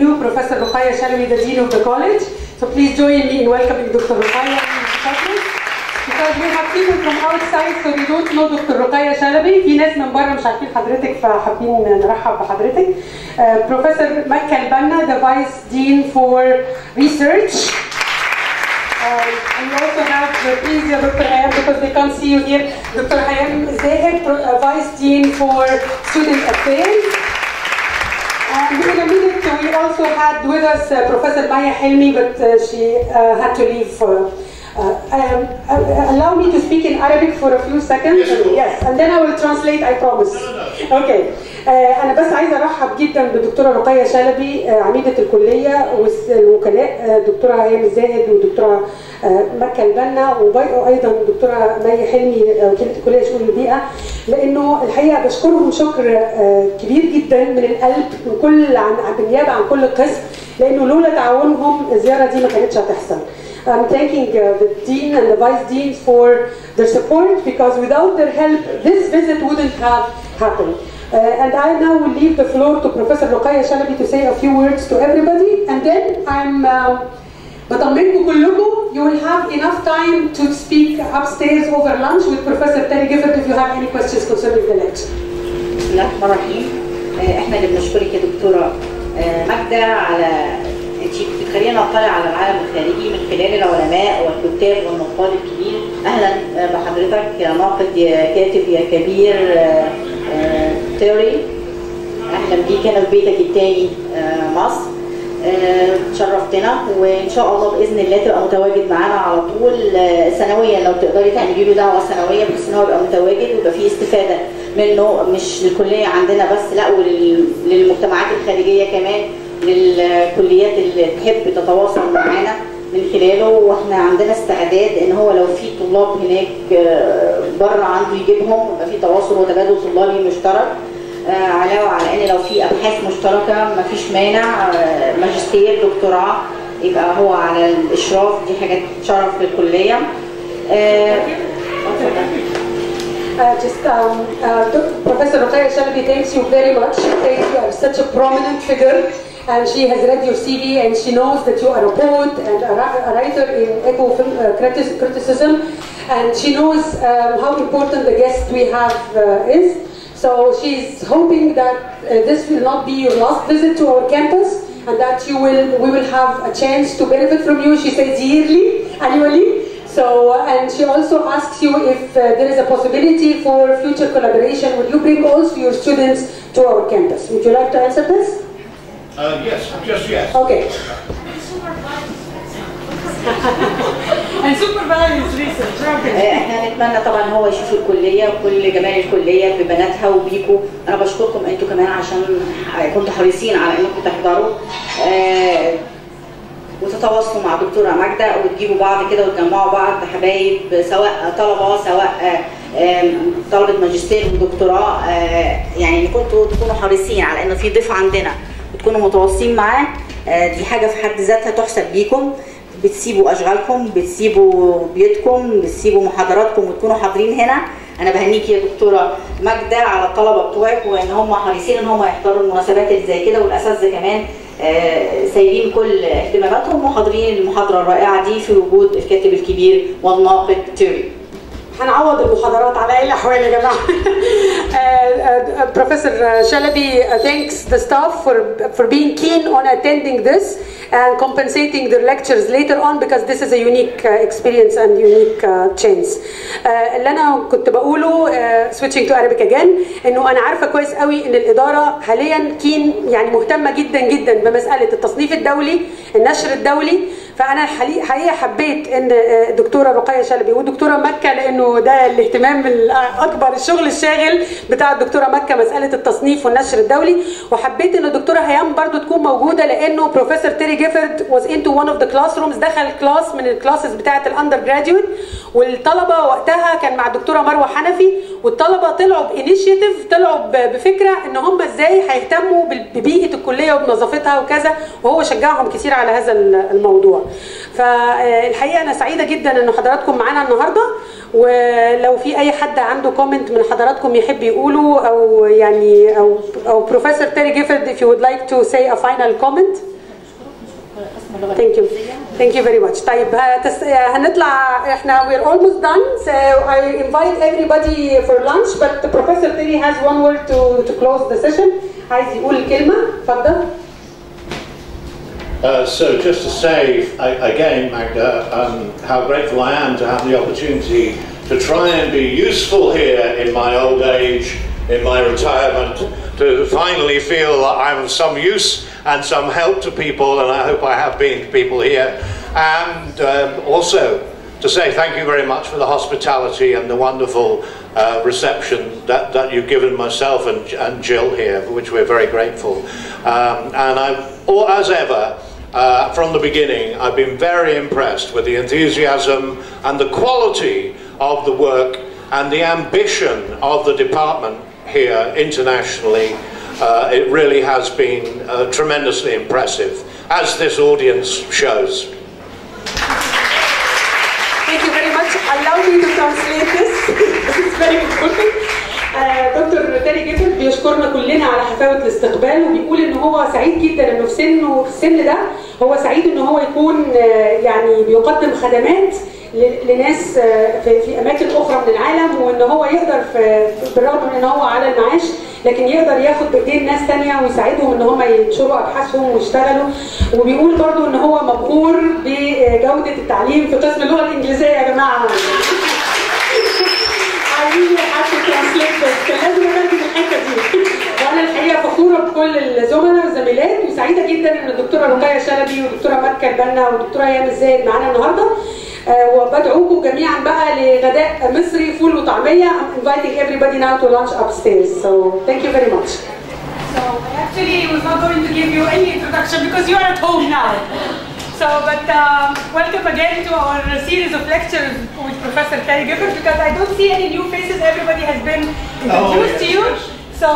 new Professor Ruqayya Shalabi, the Dean of the College. So please join me in welcoming Dr. Ruqayya because we have people from outside so they don't know Dr. Ruqayya Shalabi. في ناس من بره مش عارفين حضرتك فحابين نرحب بحضرتك. Professor Makka Al-Banna, the Vice Dean for Research. And we also have, please, Dr. Hayam, because they can't see you here, Dr. Hayam Zahed, Vice Dean for Student Affairs. And in a minute, we also had with us Professor Maya Helmi, but she had to leave. Allow me to speak in Arabic for a few seconds. Yes, and then I will translate, I promise. Okay. أنا بس عايزة أرحب جدا بالدكتورة رقية شلبي عميدة الكلية والوكلاء دكتورة هيام الزاهد ودكتورة مكة البنا وأيضا دكتورة مي حلمي وكيلة الكلية شؤون البيئة، لأنه الحقيقة بشكرهم شكر كبير جدا من القلب من كل بالنيابة عن كل قسم، لأنه لولا تعاونهم الزيارة دي ما كانتش هتحصل. I'm thanking the Dean and the Vice Deans for their support because without their help this visit wouldn't have happened. And I now will leave the floor to Professor Ruqayya Shalabi to say a few words to everybody, and then I'm بطمنكم كلكم you will have enough time to speak upstairs over lunch with Professor Gifford if you have any questions concerning the lecture. بسم الله الرحمن الرحيم. احنا اللي بنشكرك يا دكتورة ماجدة على انت بتخلينا نطلع على العالم الخارجي من خلال العلماء والكتاب والنقاد الكبير. اهلا بحضرتك يا ناقد يا كاتب يا كبير تيوري. اهلا بيك هنا في بيتك الثاني مصر. شرفتنا وان شاء الله باذن الله تبقى متواجد معانا على طول سنويا لو تقدري تعملي له دعوه سنويه بحيث ان هو يبقى متواجد ويبقى فيه استفاده منه مش للكليه عندنا بس لا وللمجتمعات الخارجيه كمان للكليات اللي تحب تتواصل معانا من خلاله. واحنا عندنا استعداد ان هو لو في طلاب هناك بره عنده يجيبهم ويبقى في تواصل وتبادل طلابي مشترك. علاوه على ان لو في ابحاث مشتركه مفيش مانع ماجستير دكتوراه يبقى هو على الاشراف، دي حاجات شرف للكليه. Professor Ruqayya Shalabi thanks you very much. You are such a prominent figure, and she has read your CV and she knows that you are a poet and a writer in eco-criticism, and she knows how important the guest we have is. So she's hoping that this will not be your last visit to our campus, and that we will have a chance to benefit from you. She says annually. So, and she also asks you if there is a possibility for future collaboration. Would you bring also your students to our campus? Would you like to answer this? Yes, just yes. Okay. And supervise research. احنا نتمنى طبعا هو يشوف الكليه وكل جمال الكليه ببناتها وبيكم. انا بشكركم انتوا كمان عشان كنتوا حريصين على انكم تحضروا وتتواصلوا مع دكتوره ماجده وتجيبوا بعض كده وتجمعوا بعض حبايب سواء طلبه سواء طلبه ماجستير ودكتوراه. يعني ان كنتوا تكونوا حريصين على انه في ضيف عندنا وتكونوا متواصلين معاه، دي حاجه في حد ذاتها تحسب بيكم. بتسيبوا اشغالكم، بتسيبوا بيوتكم، بتسيبوا محاضراتكم وتكونوا حاضرين هنا. انا بهنيكي يا دكتوره ماجده على الطلبه بتوعك وان هم حريصين ان هم يحضروا المناسبات اللي زي كده، والاساتذه كمان سايبين كل اهتماماتهم وحاضرين المحاضره الرائعه دي في وجود الكاتب الكبير والناقد تيوري. هنعوض المحاضرات على اي الاحوال يا جماعه. Professor Shalabi thanks the staff for being keen on attending this and compensating their lectures later on because this is a unique experience and unique chance. اللي انا كنت بقوله switching to Arabic again انه انا عارفه كويس قوي ان الاداره حاليا يعني مهتمه جدا جدا بمساله التصنيف الدولي، النشر الدولي. فانا حقيقه حبيت ان الدكتوره رقية شلبي والدكتوره مكه، لانه ده الاهتمام الاكبر الشغل الشاغل بتاع الدكتوره مكه مساله التصنيف والنشر الدولي، وحبيت ان الدكتوره هيام برضو تكون موجوده لانه بروفيسور تيري جيفورد was into one of the classrooms، دخل كلاس من الكلاسز بتاعه الاندر جراديويت، والطلبه وقتها كان مع الدكتوره مروه حنفي، والطلبه طلعوا بانيشيتيف، طلعوا بفكره ان هم ازاي هيهتموا ببيئه الكليه وبنظافتها وكذا، وهو شجعهم كتير على هذا الموضوع. فالحقيقه انا سعيده جدا ان حضراتكم معانا النهارده، ولو في اي حد عنده كومنت من حضراتكم يحب يقوله او يعني او بروفيسور تيري جيفورد if you would like to say a final comment. Thank you. Thank you very much. طيب هنطلع احنا we're almost done, so I invite everybody for lunch, but the Professor Terry has one word to close the session. عايز يقول كلمة، اتفضل. So just to say again, Magda, how grateful I am to have the opportunity to try and be useful here in my old age, in my retirement, to finally feel that I'm of some use and some help to people, and I hope I have been to people here. And also to say thank you very much for the hospitality and the wonderful reception that you've given myself and Jill here, for which we're very grateful. And as ever, from the beginning, I've been very impressed with the enthusiasm and the quality of the work and the ambition of the department here internationally. It really has been tremendously impressive, as this audience shows. Thank you very much. Allow me to translate this. This is very important. دكتور تيري جيفورد بيشكرنا كلنا على حفاوة الاستقبال، وبيقول ان هو سعيد جدا انه في السن ده هو سعيد ان هو يكون يعني بيقدم خدمات لناس في اماكن اخرى من العالم، وان هو يقدر بالرغم من ان هو على المعاش لكن يقدر ياخد بايدين ناس ثانيه ويساعدهم ان هم ينشروا ابحاثهم ويشتغلوا. وبيقول برضو ان هو مبهور بجوده التعليم في قسم اللغه الانجليزيه يا جماعه. عايزين حد ترانسليت بس كان لازم اترجم الحته دي. وانا الحقيقه فخوره بكل الزملاء والزميلات، وسعيده جدا ان الدكتوره رقيه شلبي والدكتوره مكه البنا والدكتوره ايام الزايد معانا النهارده. وبدعوكم جميعا بقى لغداء مصري فول وطعميه. I'm inviting everybody now to lunch upstairs. So thank you very much. So I actually was not going to give you any introduction because you are at home now. So, but welcome again to our series of lectures with Professor Terry Gifford, because I don't see any new faces. Everybody has been introduced to you. So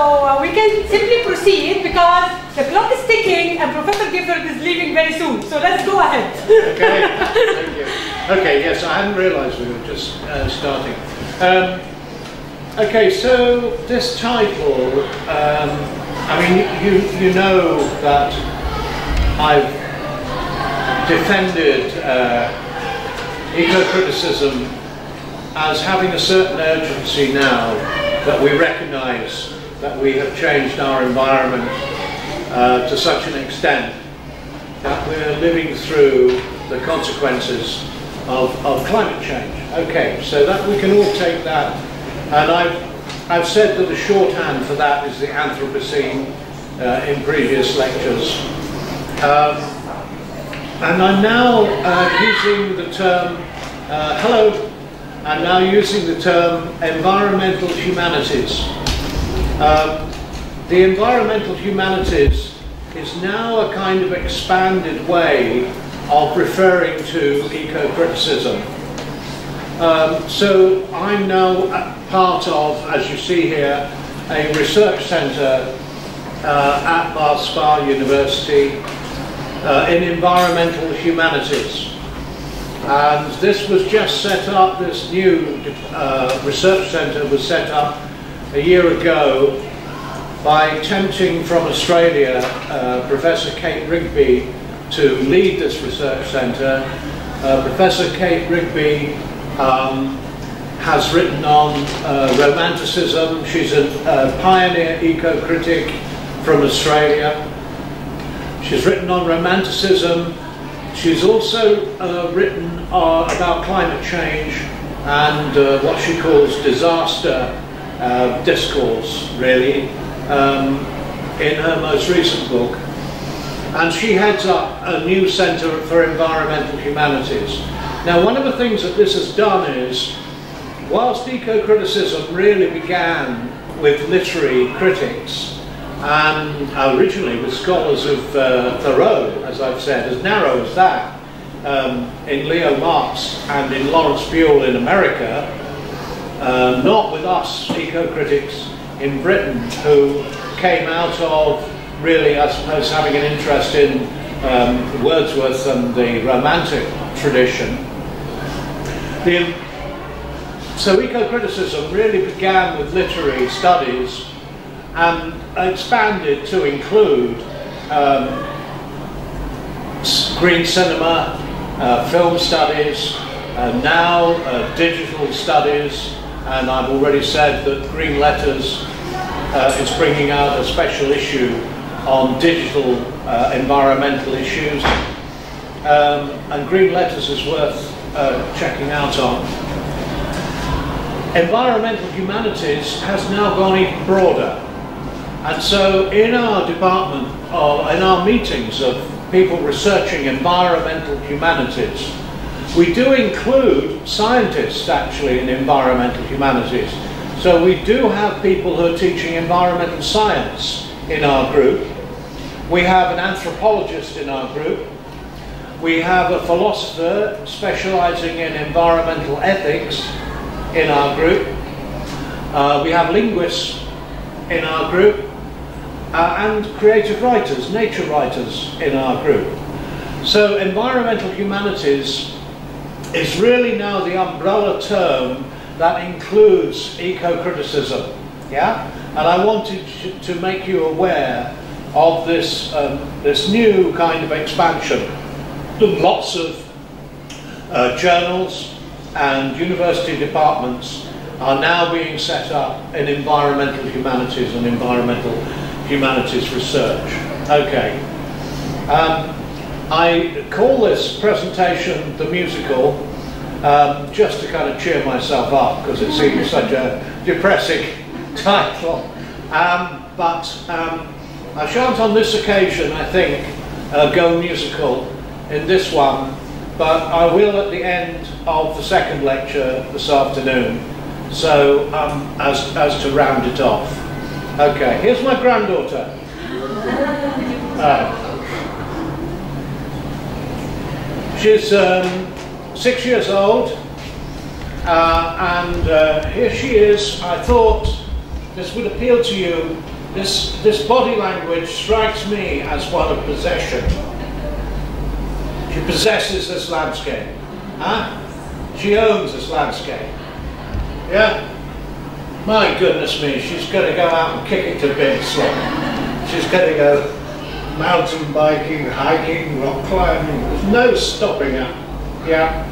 we can simply proceed because the clock is ticking and Professor Gifford is leaving very soon. So let's go ahead. Okay, thank you. Okay, yes, I hadn't realised we were just starting. Okay, so this title, I mean, you know that I've defended eco-criticism as having a certain urgency now that we recognise that we have changed our environment to such an extent that we're living through the consequences of climate change. Okay, so that we can all take that, and I've said that the shorthand for that is the Anthropocene in previous lectures. And I'm now using the term, I'm now using the term environmental humanities. The environmental humanities is now a kind of expanded way of referring to eco-criticism. So I'm now part of, as you see here, a research centre at Bath Spa University in environmental humanities. And this was just set up, this new research centre was set up a year ago by tempting from Australia Professor Kate Rigby to lead this research centre. Professor Kate Rigby has written on romanticism. She's a pioneer eco-critic from Australia. She's written on romanticism. She's also written about climate change and what she calls disaster discourse, really, in her most recent book. And she heads up a new centre for environmental humanities. Now, one of the things that this has done is, whilst eco-criticism really began with literary critics, and originally with scholars of Thoreau, as I've said, as narrow as that, in Leo Marx and in Lawrence Buell in America, not with us eco-critics in Britain, who came out of really, I suppose, having an interest in Wordsworth and the Romantic tradition. So eco-criticism really began with literary studies and expanded to include green cinema, film studies, now digital studies, and I've already said that Green Letters is bringing out a special issue on digital environmental issues, and Green Letters is worth checking out on. Environmental humanities has now gone even broader, and so in our department, in our meetings of people researching environmental humanities, we do include scientists actually in environmental humanities. So we do have people who are teaching environmental science in our group. We have an anthropologist in our group. We have a philosopher specializing in environmental ethics in our group. We have linguists in our group. And creative writers, nature writers in our group. So environmental humanities is really now the umbrella term that includes eco-criticism, yeah? And I wanted to make you aware of this, this new kind of expansion. Lots of journals and university departments are now being set up in environmental humanities and environmental humanities research. Okay. I call this presentation the musical just to kind of cheer myself up because it seems such a depressing title. But I shan't on this occasion, I think, go musical in this one, but I will at the end of the second lecture this afternoon, so as to round it off. Okay, here's my granddaughter. She's 6 years old, and here she is. I thought this would appeal to you. This body language strikes me as one of possession. She possesses this landscape. Huh? She owns this landscape. Yeah? My goodness me, she's going to go out and kick it to bits. She's going to go mountain biking, hiking, rock climbing. There's no stopping her. Yeah.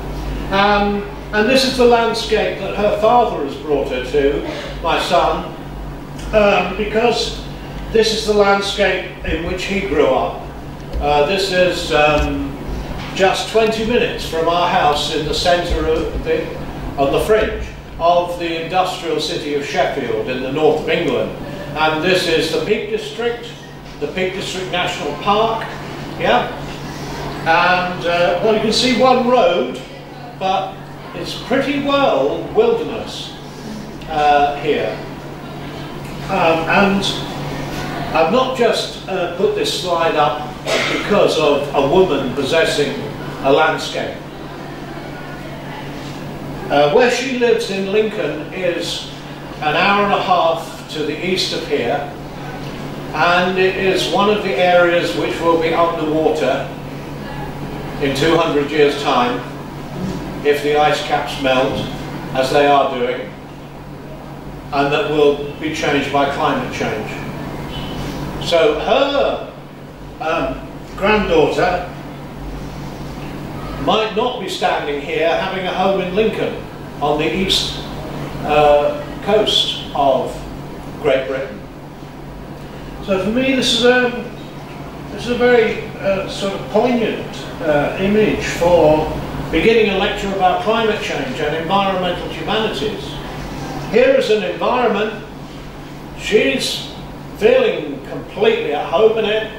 And this is the landscape that her father has brought her to, my son, because this is the landscape in which he grew up. This is just 20 minutes from our house in the centre of on the fringe of the industrial city of Sheffield in the north of England. And this is the Peak District National Park, yeah? And, well, you can see one road, but it's pretty well wilderness here. And I've not just put this slide up because of a woman possessing a landscape. Where she lives in Lincoln is an hour and a half to the east of here, and it is one of the areas which will be underwater in 200 years' time if the ice caps melt, as they are doing, and that will be changed by climate change. So her granddaughter might not be standing here having a home in Lincoln on the east coast of Great Britain. So for me this is a very sort of poignant image for beginning a lecture about climate change and environmental humanities. Here is an environment, she's feeling completely at home in it,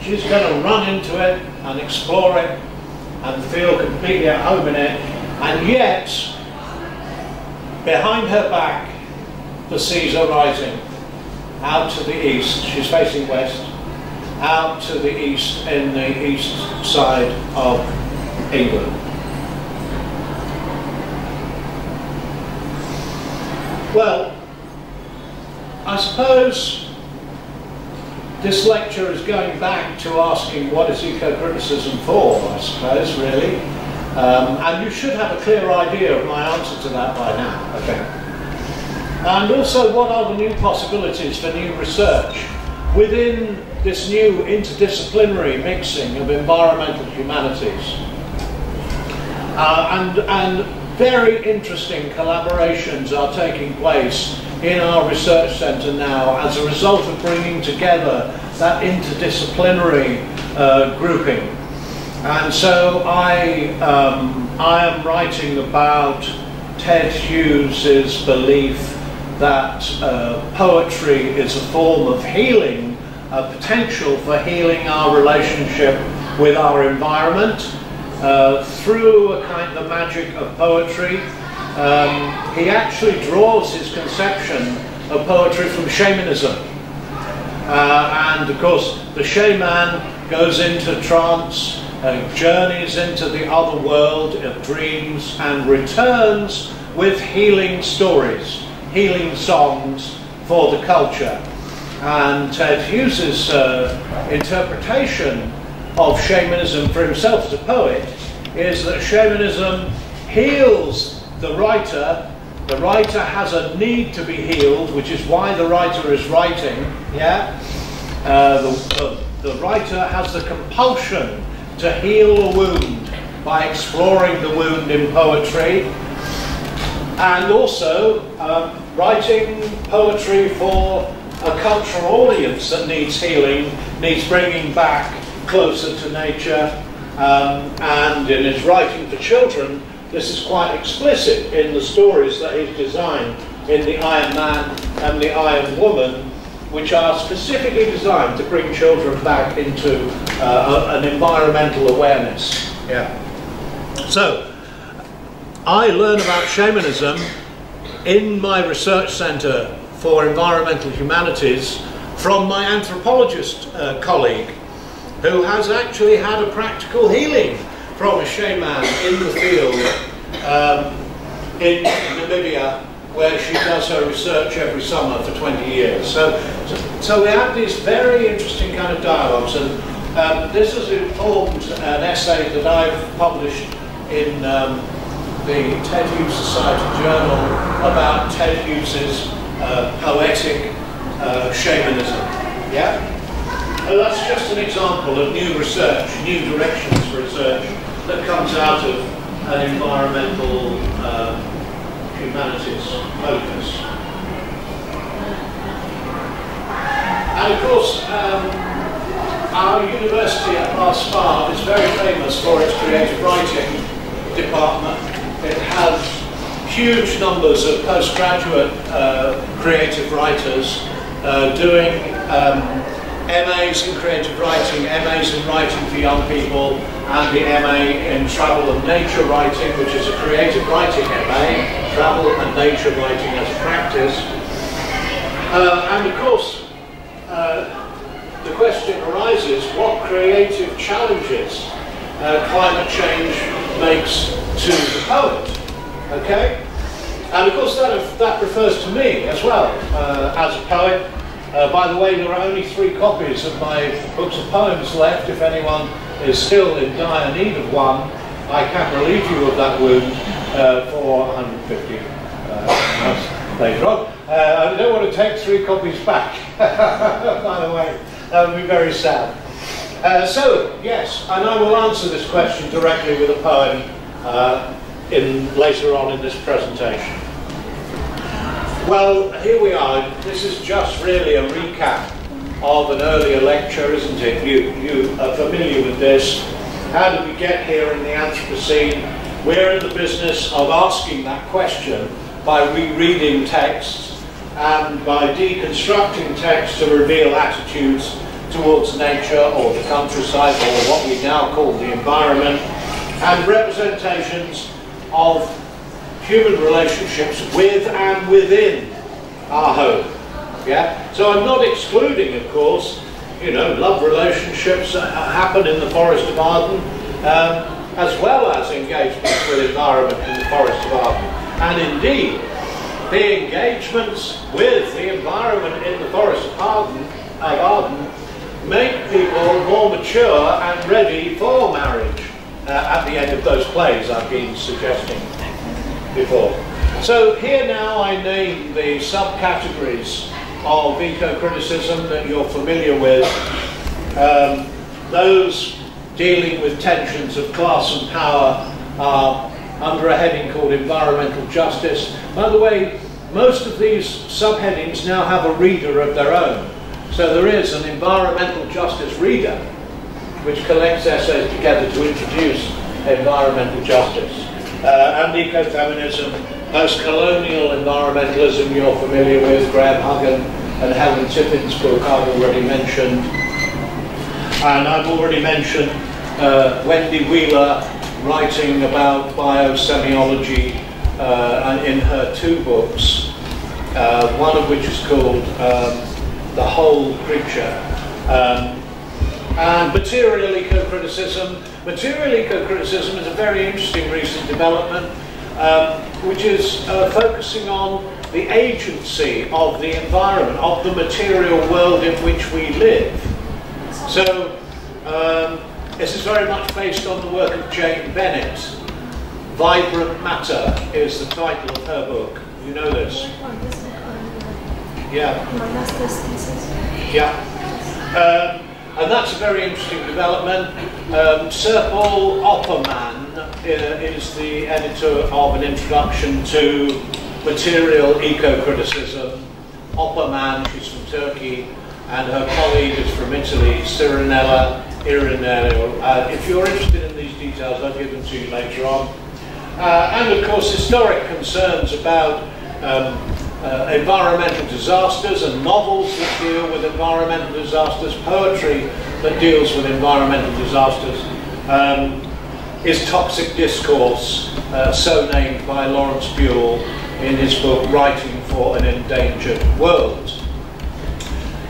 she's going to run into it and explore it and feel completely at home in it, and yet behind her back the seas are rising out to the east. She's facing west, out to the east in the east side of England. Well, I suppose this lecture is going back to asking what is eco-criticism for, I suppose, really. And you should have a clear idea of my answer to that by now, I think. And also, what are the new possibilities for new research within this new interdisciplinary mixing of environmental humanities? And very interesting collaborations are taking place in our research centre now as a result of bringing together that interdisciplinary grouping. And so I am writing about Ted Hughes's belief that poetry is a form of healing, a potential for healing our relationship with our environment through a kind of magic of poetry. He actually draws his conception of poetry from shamanism. And of course, the shaman goes into trance, journeys into the other world of dreams, and returns with healing stories, healing songs for the culture. And Ted Hughes's interpretation of shamanism for himself as a poet is that shamanism heals the writer. The writer has a need to be healed, which is why the writer is writing. Yeah, the writer has the compulsion to heal a wound by exploring the wound in poetry, and also writing poetry for a cultural audience that needs healing, needs bringing back closer to nature, and in his writing for children, this is quite explicit in the stories that he's designed in The Iron Man and The Iron Woman, which are specifically designed to bring children back into an environmental awareness. Yeah. So, I learn about shamanism in my research centre for environmental humanities from my anthropologist colleague, who has actually had a practical healing from a shaman in the field in Namibia, where she does her research every summer for 20 years. So we have these very interesting kind of dialogues, and this has informed an essay that I've published in the Ted Hughes Society Journal about Ted Hughes's poetic shamanism. Yeah? And that's just an example of new research, new directions for research that comes out of an environmental humanities focus. And of course, our university at Spa is very famous for its creative writing department. It has huge numbers of postgraduate creative writers doing MAs in creative writing, MAs in writing for young people, and the MA in travel and nature writing, which is a creative writing MA, travel and nature writing as a practice. And of course, the question arises, what creative challenges climate change makes to the poet? Okay? And of course that refers to me as well, as a poet. By the way, there are only 3 copies of my books of poems left. If anyone is still in dire need of one, I can relieve you of that wound for 150 later on. I don't want to take 3 copies back, by the way. That would be very sad. So, yes, and I will answer this question directly with a poem later on in this presentation. Well, here we are. This is just really a recap of an earlier lecture, isn't it? You are familiar with this. How did we get here in the Anthropocene? We're in the business of asking that question by rereading texts and by deconstructing texts to reveal attitudes towards nature or the countryside or what we now call the environment, and representations of human relationships with and within our home. Yeah? So I'm not excluding, of course, love relationships that happen in the Forest of Arden, as well as engagements with environment in the Forest of Arden. And indeed, the engagements with the environment in the Forest of Arden make people more mature and ready for marriage. at the end of those plays I've been suggesting before. So here now I name the subcategories of eco-criticism that you're familiar with. Those dealing with tensions of class and power are under a heading called environmental justice. By the way, most of these subheadings now have a reader of their own. So there is an environmental justice reader which collects essays together to introduce environmental justice. And ecofeminism, post-colonial environmentalism you're familiar with, Graham Huggan and Helen Tippett's book I've already mentioned. And I've already mentioned Wendy Wheeler writing about biosemiology in her 2 books, one of which is called The Whole Creature. And material eco-criticism. Material eco-criticism is a very interesting recent development, which is focusing on the agency of the environment, of the material world in which we live. So this is very much based on the work of Jane Bennett. Vibrant Matter is the title of her book. You know this? Yeah. My master's thesis. Yeah. And that's a very interesting development. Sir Paul Opperman is the editor of an introduction to material eco-criticism. Opperman, she's from Turkey, and her colleague is from Italy, Cirinella Irinello. If you're interested in these details, I'll give them to you later on. And of course, historic concerns about environmental disasters and novels that deal with environmental disasters, poetry that deals with environmental disasters, is Toxic Discourse, so named by Lawrence Buell in his book Writing for an Endangered World.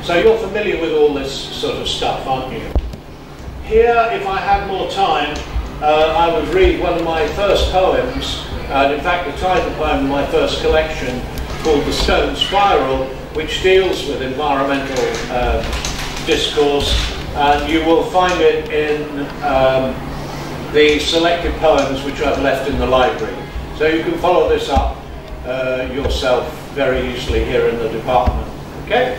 So you're familiar with all this sort of stuff, aren't you? Here, if I had more time, I would read one of my first poems, and in fact the title poem of my first collection, called The Stone Spiral, which deals with environmental discourse, and you will find it in the selected poems which I've left in the library. So you can follow this up yourself very easily here in the department. Okay?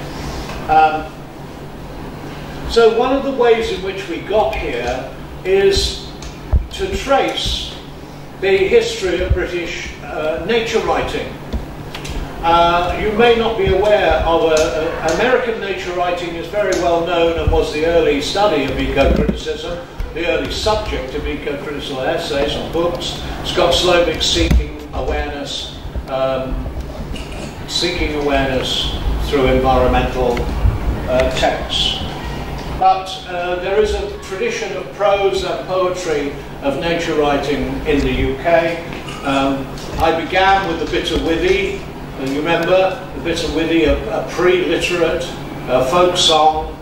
So one of the ways in which we got here is to trace the history of British nature writing. You may not be aware of American nature writing is very well known and was the early study of eco-criticism, the early subject of eco-critical essays and books. Scott Slovik's Seeking Awareness through environmental texts. But there is a tradition of prose and poetry of nature writing in the UK. I began with the Bitterwithy. You remember the Bitterwithy, a pre-literate folk song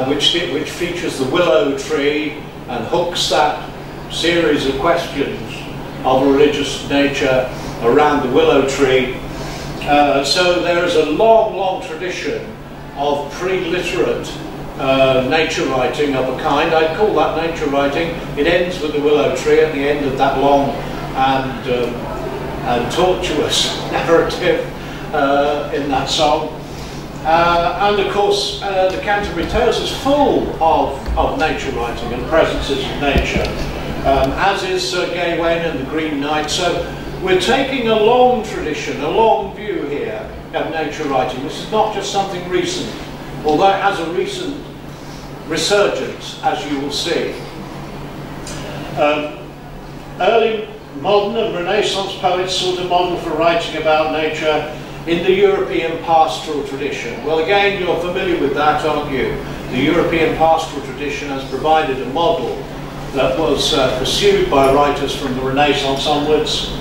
which features the willow tree and hooks that series of questions of religious nature around the willow tree. So there is a long, long tradition of pre-literate nature writing of a kind. I'd call that nature writing. It ends with the willow tree at the end of that long and tortuous narrative in that song. And of course, the Canterbury Tales is full of nature writing and presences of nature, as is Sir Gawain and the Green Knight. So we're taking a long tradition, a long view here of nature writing. This is not just something recent, although it has a recent resurgence, as you will see. Early modern and Renaissance poets sought a model for writing about nature in the European pastoral tradition. Well, again, you're familiar with that, aren't you? The European pastoral tradition has provided a model that was pursued by writers from the Renaissance onwards.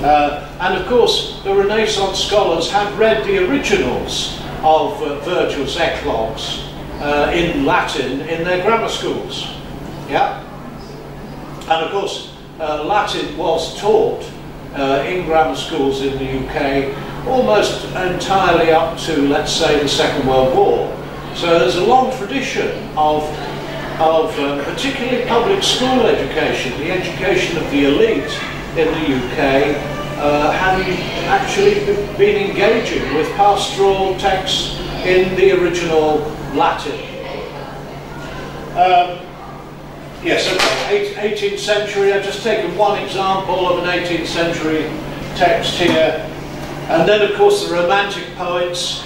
And of course, the Renaissance scholars had read the originals of Virgil's eclogues in Latin in their grammar schools. Yeah? And of course, Latin was taught in grammar schools in the UK almost entirely up to, let's say, the Second World War. So there's a long tradition of of particularly public school education, the education of the elite in the UK, hadn't actually been engaging with pastoral texts in the original Latin. Yes, okay, 18th century, I've just taken one example of an 18th century text here. And then, of course, the Romantic poets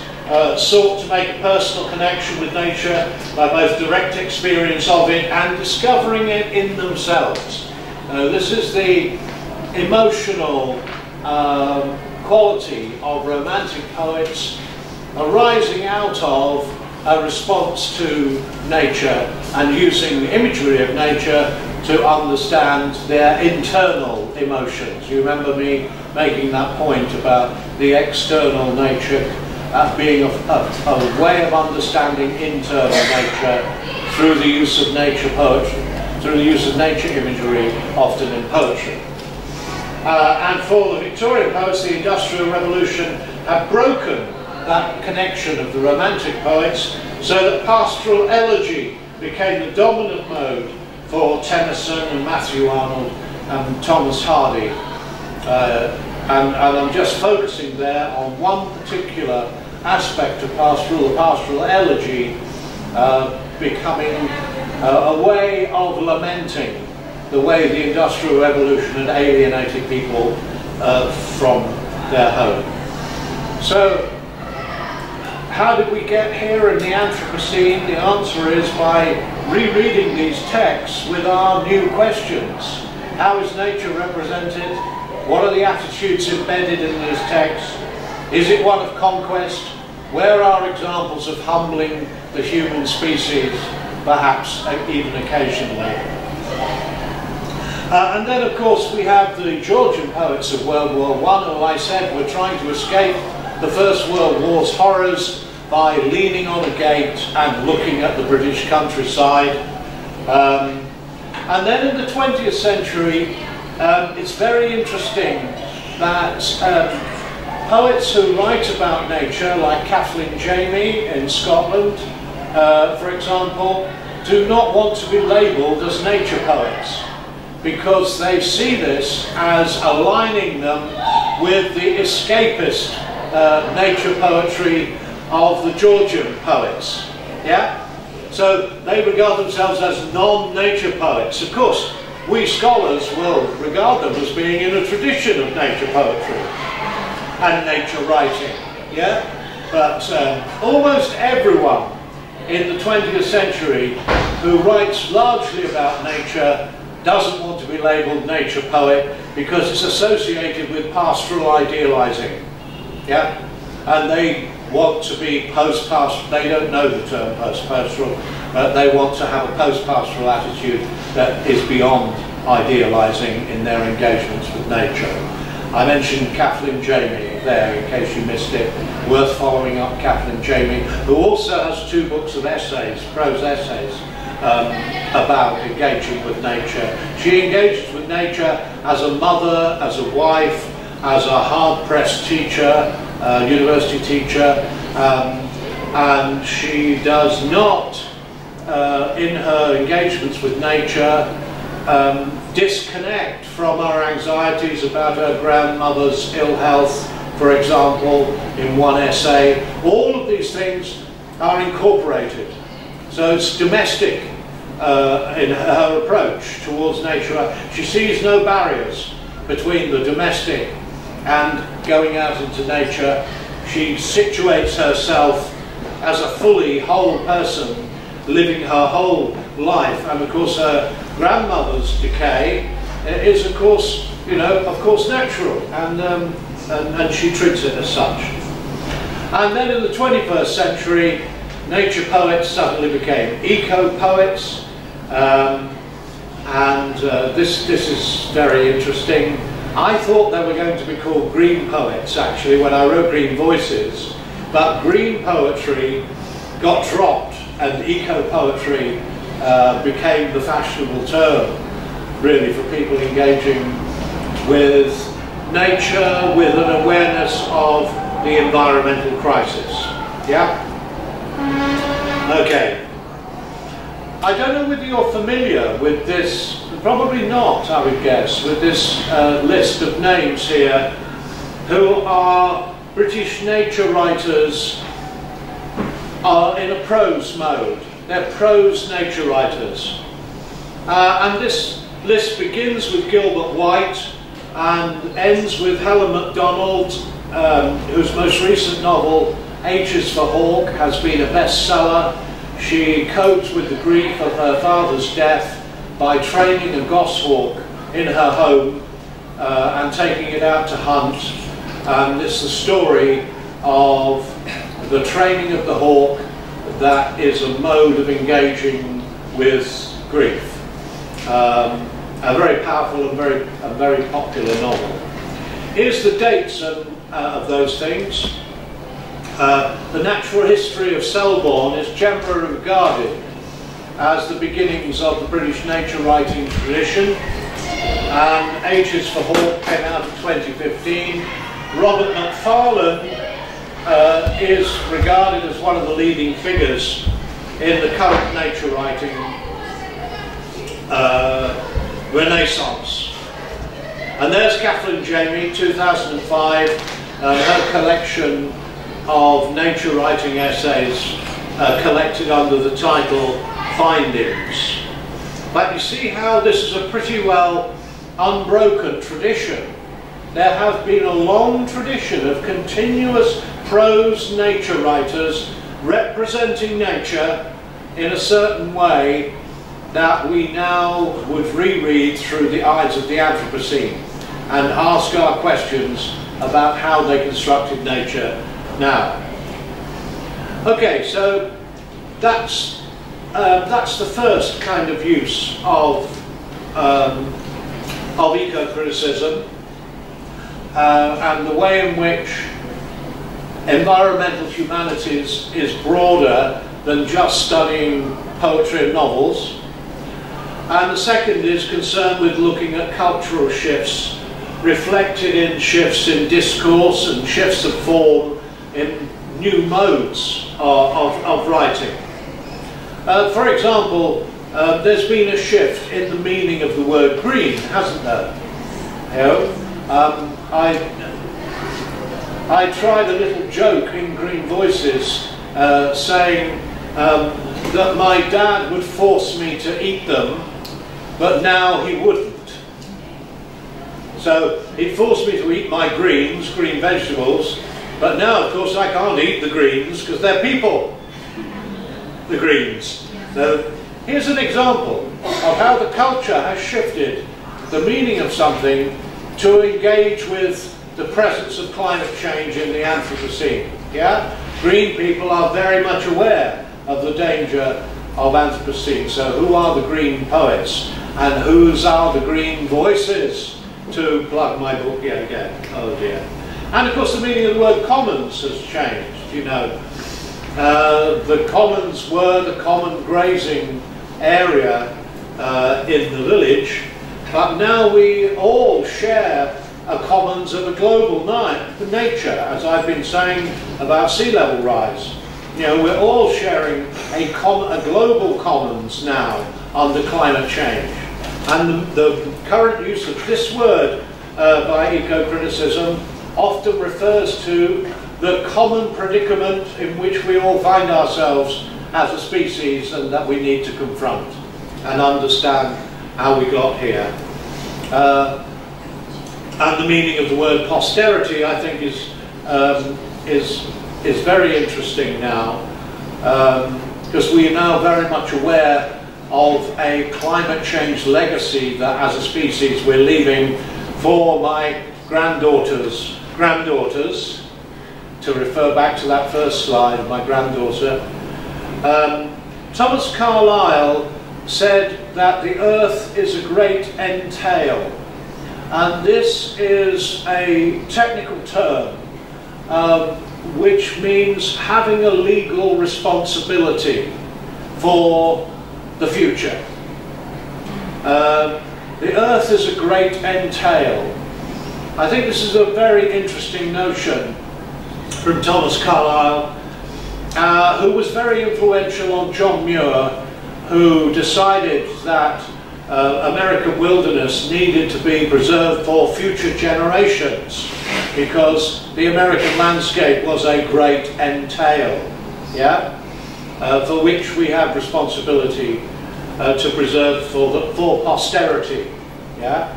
sought to make a personal connection with nature by both direct experience of it and discovering it in themselves. This is the emotional quality of Romantic poets arising out of a response to nature and using the imagery of nature to understand their internal emotions. You remember me making that point about the external nature being a way of understanding internal nature through the use of nature poetry, through the use of nature imagery, often in poetry. And for the Victorian poets, the Industrial Revolution had broken that connection of the Romantic poets, so that pastoral elegy became the dominant mode for Tennyson and Matthew Arnold and Thomas Hardy. And I'm just focusing there on one particular aspect of pastoral, the pastoral elegy becoming a way of lamenting the way the Industrial Revolution had alienated people from their home. So, how did we get here in the Anthropocene? The answer is by rereading these texts with our new questions. How is nature represented? What are the attitudes embedded in these texts? Is it one of conquest? Where are examples of humbling the human species, perhaps even occasionally? And then, of course, we have the Georgian poets of World War I, who I said were trying to escape the First World War's horrors by leaning on a gate and looking at the British countryside. And then in the 20th century, it's very interesting that poets who write about nature, like Kathleen Jamie in Scotland, for example, do not want to be labelled as nature poets, because they see this as aligning them with the escapist nature poetry of the Georgian poets. Yeah? So they regard themselves as non-nature poets. Of course, we scholars will regard them as being in a tradition of nature poetry and nature writing. Yeah? But almost everyone in the 20th century who writes largely about nature doesn't want to be labelled nature poet because it's associated with pastoral idealising. Yeah? And they want to be post-pastoral. They don't know the term post-pastoral, but they want to have a post-pastoral attitude that is beyond idealising in their engagements with nature. I mentioned Kathleen Jamie there, in case you missed it. Worth following up Kathleen Jamie, who also has 2 books of essays, prose essays, about engaging with nature. She engages with nature as a mother, as a wife, as a hard-pressed teacher, university teacher, and she does not, in her engagements with nature, disconnect from our anxieties about her grandmother's ill health, for example, in one essay. All of these things are incorporated. So it's domestic in her approach towards nature. She sees no barriers between the domestic and going out into nature. She situates herself as a fully whole person, living her whole life. And of course her grandmother's decay is of course, natural, and she treats it as such. And then in the 21st century, nature poets suddenly became eco-poets, this is very interesting. I thought they were going to be called green poets, actually, when I wrote Green Voices, but green poetry got dropped and eco-poetry became the fashionable term, really, for people engaging with nature, with an awareness of the environmental crisis. Yeah? Okay. I don't know whether you're familiar with this, probably not, I would guess, with this list of names here who are British nature writers in a prose mode. They're prose nature writers. And this list begins with Gilbert White and ends with Helen Macdonald, whose most recent novel, H is for Hawk, has been a bestseller. She coped with the grief of her father's death by training a goshawk in her home and taking it out to hunt. And it's the story of the training of the hawk that is a mode of engaging with grief. A very powerful and very popular novel. Here's the dates of those things. The natural history of Selborne is generally regarded as the beginnings of the British nature writing tradition, and H is for Hawk came out in 2015. Robert Macfarlane is regarded as one of the leading figures in the current nature writing renaissance. And there's Kathleen Jamie, 2005, her collection of nature writing essays collected under the title Findings. But you see how this is a pretty well unbroken tradition. There has been a long tradition of continuous prose nature writers representing nature in a certain way that we now would reread through the eyes of the Anthropocene and ask our questions about how they constructed nature now. Okay, so that's the first kind of use of eco-criticism and the way in which environmental humanities is broader than just studying poetry and novels. And the second is concerned with looking at cultural shifts reflected in shifts in discourse and shifts of form in new modes of writing. For example, there's been a shift in the meaning of the word green, hasn't there? You know, I tried a little joke in Green Voices saying that my dad would force me to eat them, but now he wouldn't. So he'd force me to eat my greens, green vegetables, but now of course I can't eat the greens because they're people, the greens. So here's an example of how the culture has shifted the meaning of something to engage with the presence of climate change in the Anthropocene. Yeah? Green people are very much aware of the danger of Anthropocene. So who are the green poets? And whose are the green voices? To plug my book yet again. Oh dear. And of course the meaning of the word commons has changed. You know, the commons were the common grazing area in the village, but now we all share a commons of a global nature, as I've been saying about sea level rise. You know, we're all sharing a global commons now under climate change. And the current use of this word by eco-criticism often refers to the common predicament in which we all find ourselves as a species and that we need to confront and understand how we got here. And the meaning of the word posterity, I think, is very interesting now, because we are now very much aware of a climate change legacy that as a species we're leaving for my granddaughters, to refer back to that first slide of my granddaughter. Thomas Carlyle said that the earth is a great entail, and this is a technical term which means having a legal responsibility for the future. The earth is a great entail. I think this is a very interesting notion from Thomas Carlyle, who was very influential on John Muir who decided that American wilderness needed to be preserved for future generations because the American landscape was a great entail, yeah, for which we have responsibility to preserve for posterity, yeah.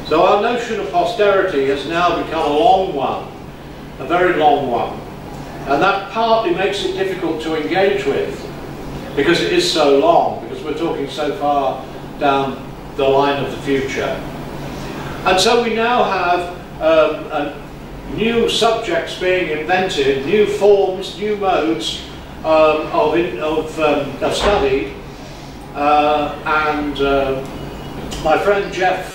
So our notion of posterity has now become a long one, a very long one, and that partly makes it difficult to engage with because it is so long, because we're talking so far down the line of the future. And so we now have new subjects being invented, new forms, new modes of study, and my friend Jeff